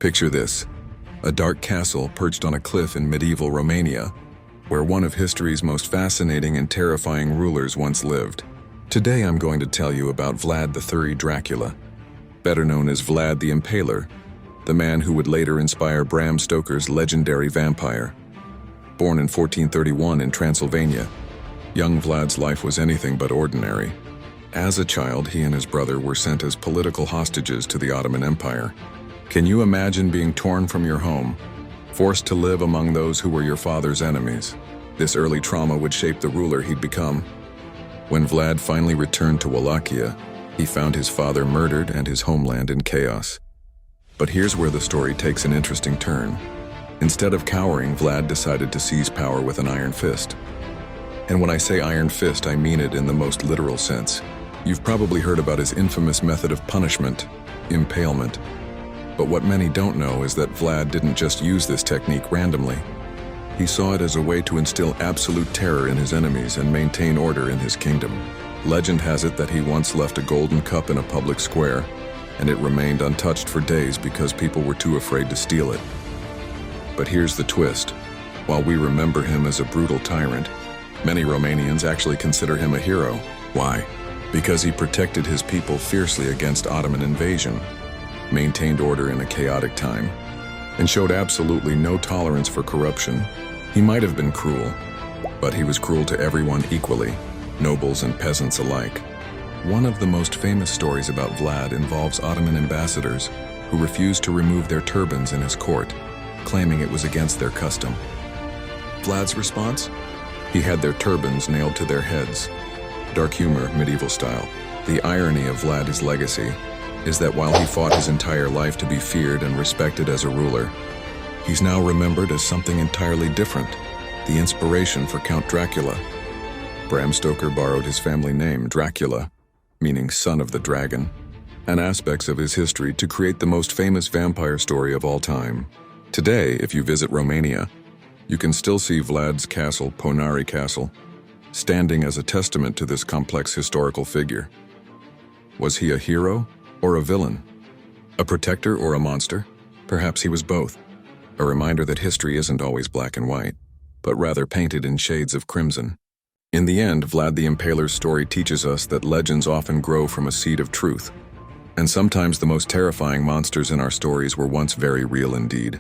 Picture this, a dark castle perched on a cliff in medieval Romania, where one of history's most fascinating and terrifying rulers once lived. Today I'm going to tell you about Vlad the Dracula, better known as Vlad the Impaler, the man who would later inspire Bram Stoker's legendary vampire. Born in 1431 in Transylvania, young Vlad's life was anything but ordinary. As a child, he and his brother were sent as political hostages to the Ottoman Empire. Can you imagine being torn from your home, forced to live among those who were your father's enemies? This early trauma would shape the ruler he'd become. When Vlad finally returned to Wallachia, he found his father murdered and his homeland in chaos. But here's where the story takes an interesting turn. Instead of cowering, Vlad decided to seize power with an iron fist. And when I say iron fist, I mean it in the most literal sense. You've probably heard about his infamous method of punishment, impalement. But what many don't know is that Vlad didn't just use this technique randomly. He saw it as a way to instill absolute terror in his enemies and maintain order in his kingdom. Legend has it that he once left a golden cup in a public square, and it remained untouched for days because people were too afraid to steal it. But here's the twist. While we remember him as a brutal tyrant, many Romanians actually consider him a hero. Why? Because he protected his people fiercely against Ottoman invasion, maintained order in a chaotic time, and showed absolutely no tolerance for corruption. He might have been cruel, but he was cruel to everyone equally, nobles and peasants alike. One of the most famous stories about Vlad involves Ottoman ambassadors who refused to remove their turbans in his court, claiming it was against their custom. Vlad's response? He had their turbans nailed to their heads. Dark humor, medieval style. The irony of Vlad's legacy is that while he fought his entire life to be feared and respected as a ruler, he's now remembered as something entirely different, the inspiration for Count Dracula. Bram Stoker borrowed his family name, Dracula, meaning son of the dragon, and aspects of his history to create the most famous vampire story of all time. Today, if you visit Romania, you can still see Vlad's castle, Ponari Castle, standing as a testament to this complex historical figure. Was he a hero or a villain? A protector or a monster? Perhaps he was both. A reminder that history isn't always black and white, but rather painted in shades of crimson. In the end, Vlad the Impaler's story teaches us that legends often grow from a seed of truth, and sometimes the most terrifying monsters in our stories were once very real indeed.